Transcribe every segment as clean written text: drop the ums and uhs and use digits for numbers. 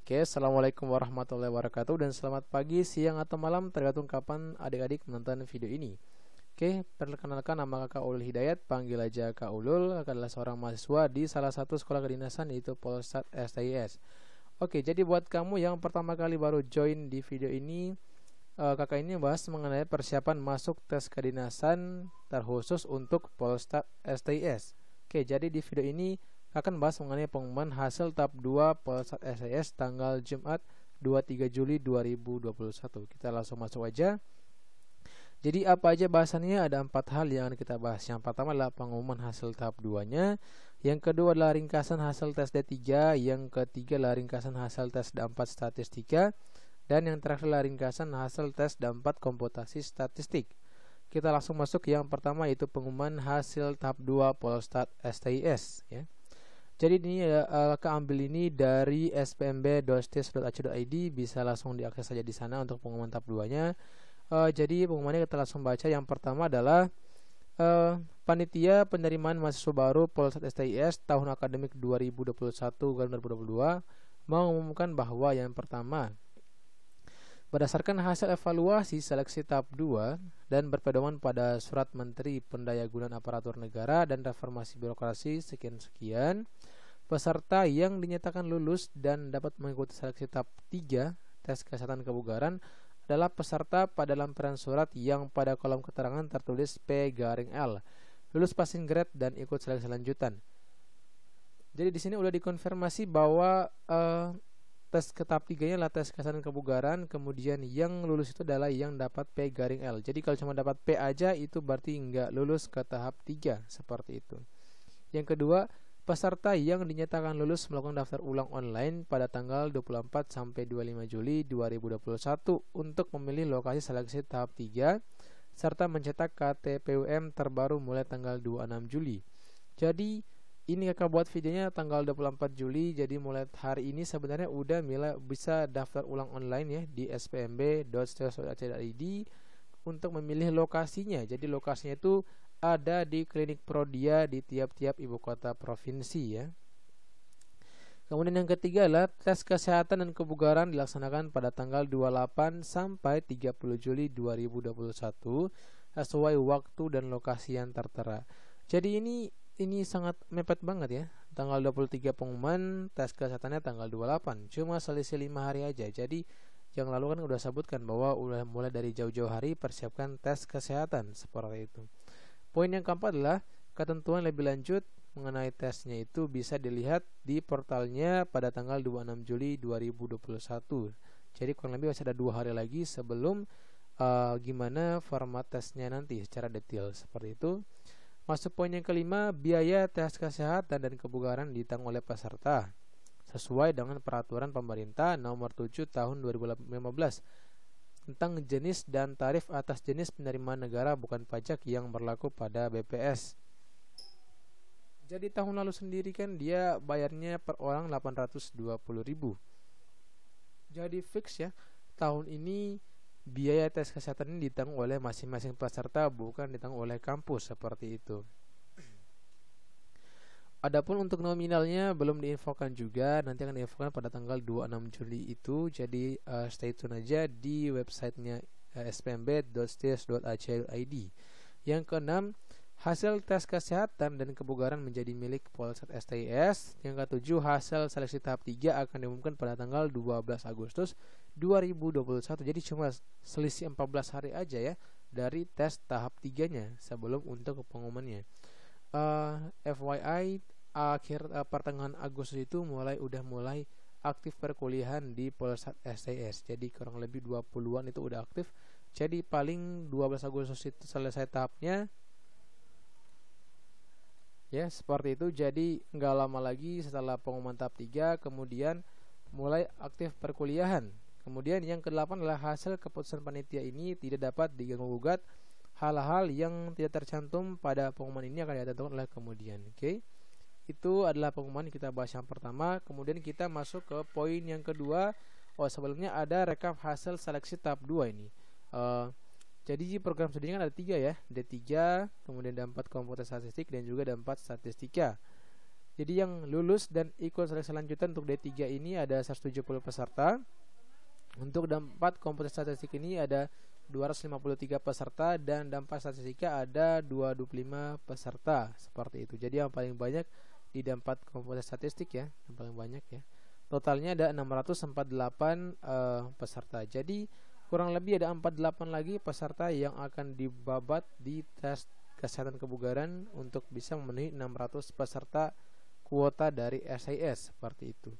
Oke, assalamualaikum warahmatullahi wabarakatuh dan selamat pagi, siang atau malam tergantung kapan adik-adik menonton video ini. Oke, perkenalkan nama kakak Ulul Hidayat, panggil aja Kak Ulul. Kakak adalah seorang mahasiswa di salah satu sekolah kedinasan yaitu Polsat STIS. Oke, jadi buat kamu yang pertama kali baru join di video ini, kakak ini bahas mengenai persiapan masuk tes kedinasan terkhusus untuk Polsat STIS. Oke, jadi di video ini akan bahas mengenai pengumuman hasil tahap 2 Polsat STIS tanggal Jumat 23 Juli 2021. Kita langsung masuk aja. Jadi apa aja bahasannya? Ada 4 hal yang akan kita bahas. Yang pertama adalah pengumuman hasil tahap 2-nya. Yang kedua adalah ringkasan hasil tes D3. Yang ketiga adalah ringkasan hasil tes D4 statistika. Dan yang terakhir adalah ringkasan hasil tes D4 komputasi statistik. Kita langsung masuk yang pertama, yaitu pengumuman hasil tahap 2 Polsat STIS ya. Jadi ini keambil ini dari spmb.stis.ac.id, bisa langsung diakses saja di sana untuk pengumuman tahap 2-nya. Jadi pengumumannya kita langsung baca. Yang pertama adalah panitia penerimaan mahasiswa baru Polsat STIS tahun akademik 2021-2022 mengumumkan bahwa yang pertama, berdasarkan hasil evaluasi seleksi tahap 2 dan berpedoman pada Surat Menteri Pendayagunaan Aparatur Negara dan Reformasi Birokrasi sekian-sekian, peserta yang dinyatakan lulus dan dapat mengikuti seleksi tahap 3 tes kesehatan kebugaran adalah peserta pada lampiran surat yang pada kolom keterangan tertulis P-L, lulus passing grade dan ikut seleksi lanjutan. Jadi di sini udah dikonfirmasi bahwa tes ke tahap 3-nya adalah tes kesehatan kebugaran, kemudian yang lulus itu adalah yang dapat P-L. Jadi kalau cuma dapat P aja itu berarti nggak lulus ke tahap 3, seperti itu. Yang kedua, peserta yang dinyatakan lulus melakukan daftar ulang online pada tanggal 24 sampai 25 Juli 2021 untuk memilih lokasi seleksi tahap 3 serta mencetak KTPUM terbaru mulai tanggal 26 Juli. Jadi ini kakak buat videonya tanggal 24 Juli, jadi mulai hari ini sebenarnya udah bisa daftar ulang online ya di spmb.stis.ac.id untuk memilih lokasinya. Jadi lokasinya itu ada di klinik Prodia di tiap-tiap ibu kota provinsi ya. Kemudian yang ketiga adalah tes kesehatan dan kebugaran dilaksanakan pada tanggal 28 sampai 30 Juli 2021 sesuai waktu dan lokasi yang tertera. Jadi ini sangat mepet banget ya. Tanggal 23 pengumuman, tes kesehatannya tanggal 28. Cuma selisih 5 hari aja. Jadi yang lalu kan udah sebutkan bahwa udah mulai dari jauh-jauh hari persiapkan tes kesehatan seperti itu. Poin yang keempat adalah ketentuan lebih lanjut mengenai tesnya itu bisa dilihat di portalnya pada tanggal 26 Juli 2021. Jadi kurang lebih masih ada 2 hari lagi sebelum gimana format tesnya nanti secara detail seperti itu. Masuk poin yang kelima, biaya tes kesehatan dan kebugaran ditanggung oleh peserta sesuai dengan peraturan pemerintah nomor 7 tahun 2015 tentang jenis dan tarif atas jenis penerimaan negara bukan pajak yang berlaku pada BPS. Jadi tahun lalu sendiri kan dia bayarnya per orang 820.000. Jadi fix ya, tahun ini biaya tes kesehatan ini ditanggung oleh masing-masing peserta, bukan ditanggung oleh kampus seperti itu. Adapun untuk nominalnya belum diinfokan juga, nanti akan diinfokan pada tanggal 26 Juli itu. Jadi stay tune aja di websitenya spmb.stis.ac.id. Yang keenam, hasil tes kesehatan dan kebugaran menjadi milik Polsat STIS. Yang ketujuh, hasil seleksi tahap 3 akan diumumkan pada tanggal 12 Agustus 2021. Jadi cuma selisih 14 hari aja ya dari tes tahap 3-nya sebelum untuk pengumumannya. FYI, pertengahan Agustus itu udah mulai aktif perkuliahan di Polsat STIS. Jadi kurang lebih 20-an itu udah aktif. Jadi paling 12 Agustus itu selesai tahapnya. Ya, seperti itu. Jadi nggak lama lagi setelah pengumuman tahap 3 kemudian mulai aktif perkuliahan. Kemudian yang ke-8 adalah hasil keputusan panitia ini tidak dapat diganggu-gugat. Hal-hal yang tidak tercantum pada pengumuman ini akan ditentukan oleh kemudian. Oke. Itu adalah pengumuman kita bahas yang pertama. Kemudian kita masuk ke poin yang kedua. Sebelumnya ada rekap hasil seleksi tahap 2 ini. Jadi program studinya kan ada 3 ya, D3, kemudian D4 komputer statistik dan juga D4 statistika. Jadi yang lulus dan ikut seleksi lanjutan untuk D3 ini ada 170 peserta. Untuk dampak komputer statistik ini ada 253 peserta, dan dampak statistika ada 225 peserta, seperti itu. Jadi yang paling banyak di dampak komputer statistik ya, yang paling banyak ya. Totalnya ada 648 peserta. Jadi kurang lebih ada 48 lagi peserta yang akan dibabat di tes kesehatan kebugaran untuk bisa memenuhi 600 peserta kuota dari SIS, seperti itu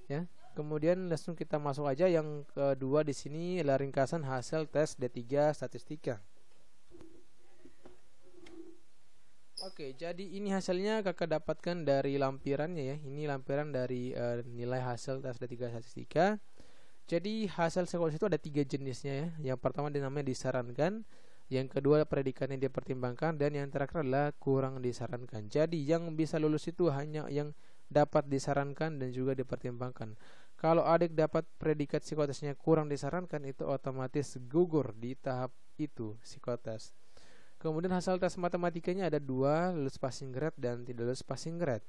ya. Kemudian langsung kita masuk aja yang kedua di sini adalah ringkasan hasil tes D3 statistika. Oke, jadi ini hasilnya kakak dapatkan dari lampirannya ya. Ini lampiran dari nilai hasil tes D3 statistika. Jadi hasil psikologis itu ada 3 jenisnya ya. Yang pertama namanya disarankan, yang kedua predikat yang dipertimbangkan, dan yang terakhir adalah kurang disarankan. Jadi yang bisa lulus itu hanya yang dapat disarankan dan juga dipertimbangkan. Kalau adik dapat predikat psikotesnya kurang disarankan, itu otomatis gugur di tahap itu psikotes. Kemudian hasil tes matematikanya ada 2, lulus passing grade dan tidak lulus passing grade.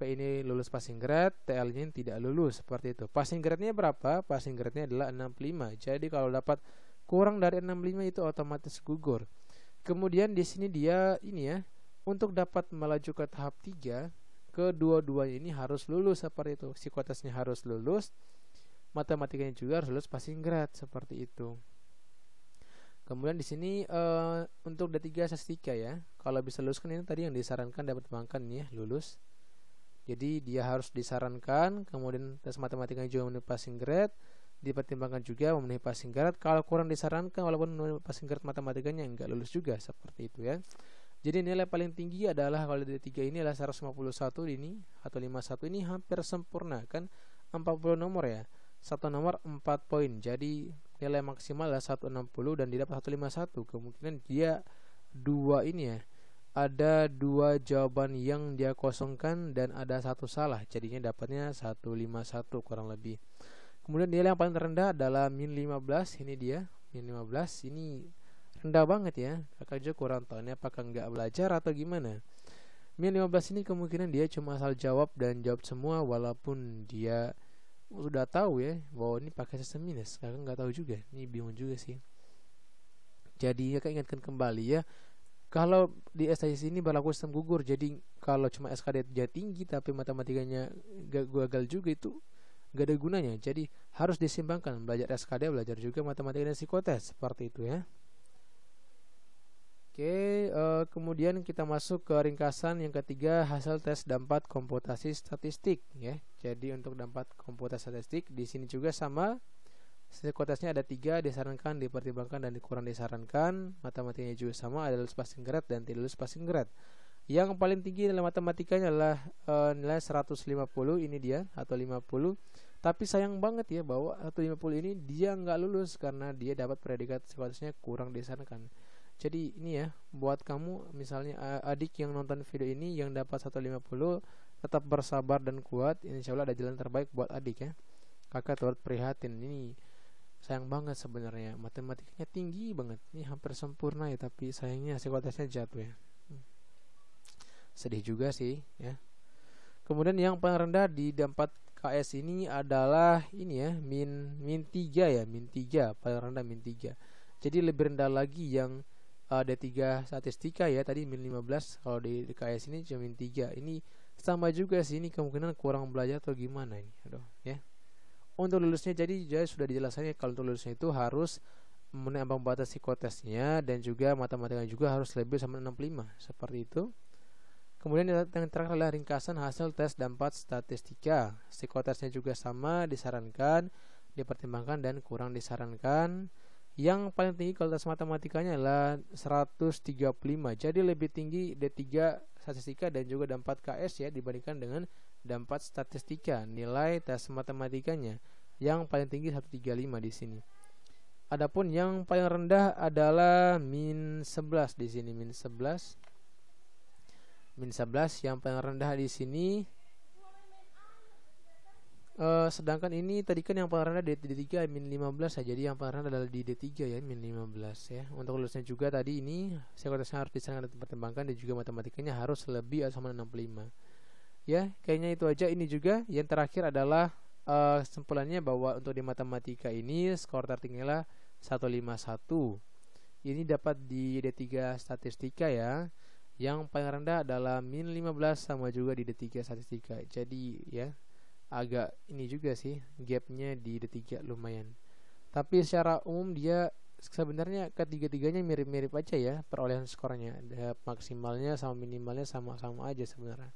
P ini lulus passing grade, TL-nya tidak lulus, seperti itu. Passing grade-nya berapa? Passing grade-nya adalah 65. Jadi kalau dapat kurang dari 65 itu otomatis gugur. Kemudian di sini dia ini ya, untuk dapat melaju ke tahap 3, kedua-duanya ini harus lulus, seperti itu. Psikotesnya harus lulus, matematikanya juga harus lulus passing grade, seperti itu. Kemudian di sini untuk D3 statistika ya, kalau bisa lulus kan ini tadi yang disarankan dapat dipertimbangkan ya, lulus. Jadi dia harus disarankan, kemudian tes matematikanya juga memenuhi passing grade, dipertimbangkan juga memenuhi passing grade. Kalau kurang disarankan walaupun memenuhi passing grade matematikanya enggak lulus juga, seperti itu ya. Jadi nilai paling tinggi adalah kalau D3 ini adalah 151 ini atau 51, ini hampir sempurna kan, 40 nomor ya. Satu nomor 4 poin. Jadi nilai maksimal adalah 160 dan didapat 151. Kemungkinan dia 2 ini ya. Ada 2 jawaban yang dia kosongkan dan ada 1 salah. Jadinya dapatnya 151 kurang lebih. Kemudian nilai yang paling terendah adalah min 15. Ini dia, min 15. Ini rendah banget ya. Kakak juga kurang tahu ini apakah nggak belajar atau gimana. Min 15 ini kemungkinan dia cuma asal jawab dan jawab semua, walaupun dia sudah tahu ya bahwa ini pakai sistem minus. Kakak nggak tahu juga. Ini bingung juga sih. Jadi kakak ingatkan kembali ya, kalau di SIS ini berlaku sistem gugur. Jadi kalau cuma SKD dia tinggi tapi matematikanya gagal juga, itu gak ada gunanya. Jadi harus disimbangkan, belajar SKD, belajar juga matematika dan psikotes, seperti itu ya. Oke, kemudian kita masuk ke ringkasan yang ketiga, hasil tes dampak komputasi statistik ya. Jadi untuk dampak komputasi statistik di sini juga sama. Psikotesnya ada 3, disarankan, dipertimbangkan, dan kurang disarankan. Matematikanya juga sama, ada lulus passing grade dan tidak lulus passing grade. Yang paling tinggi dalam matematikanya adalah nilai 150, ini dia, atau 50. Tapi sayang banget ya bahwa 150 ini dia nggak lulus karena dia dapat predikat psikotesnya kurang disarankan. Jadi ini ya, buat kamu misalnya adik yang nonton video ini yang dapat 150, tetap bersabar dan kuat. Insya Allah ada jalan terbaik buat adik ya. Kakak turut prihatin, ini sayang banget sebenarnya, matematikanya tinggi banget, ini hampir sempurna ya, tapi sayangnya psikotesnya jatuh ya. Sedih juga sih ya. Kemudian yang paling rendah di dampak KS ini adalah ini ya, min 3 ya, min 3 paling rendah, min 3. Jadi lebih rendah lagi yang D3 statistika ya, tadi min 15, kalau di KS ini cuma min 3. Ini sama juga sih, ini kemungkinan kurang belajar atau gimana ini. Aduh ya. Untuk lulusnya jadi sudah dijelaskan ya, kalau untuk lulusnya itu harus memenuhi ambang batas psikotesnya dan juga matematika juga harus lebih sama 65, seperti itu. Kemudian yang terakhir adalah ringkasan hasil tes dampak statistika. Psikotesnya juga sama, disarankan, dipertimbangkan, dan kurang disarankan. Yang paling tinggi kalau tes matematikanya adalah 135. Jadi lebih tinggi D3 statistika dan juga dampak KS ya dibandingkan dengan dampak statistika. Nilai tes matematikanya yang paling tinggi 135 di sini. Adapun yang paling rendah adalah min 11 di sini, min 11. Min 11 yang paling rendah di sini. Sedangkan ini tadi kan yang paling rendah di D3 min 15 ya. Jadi yang paling rendah adalah di D3 ya, min 15 ya. Untuk lulusnya juga tadi ini psikotesnya harus disarankan dan dipertimbangkan, dan juga matematikanya harus lebih atau sama 65. Ya, kayaknya itu aja. Ini juga yang terakhir adalah kesimpulannya bahwa untuk di matematika ini skor tertingginya 151. Ini dapat di D3 statistika ya. Yang paling rendah adalah min 15 sama juga di D3 statistika. Jadi ya agak ini juga sih gapnya di D3 lumayan. Tapi secara umum dia sebenarnya ketiga-tiganya mirip-mirip aja ya perolehan skornya. Maksimalnya sama minimalnya sama-sama aja sebenarnya.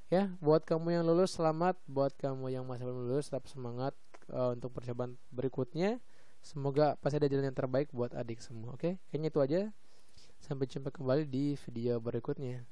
Ya, buat kamu yang lulus selamat, buat kamu yang masih belum lulus tetap semangat untuk percobaan berikutnya. Semoga pasti ada jalan yang terbaik buat adik semua. Oke, kayaknya itu aja. Sampai jumpa kembali di video berikutnya.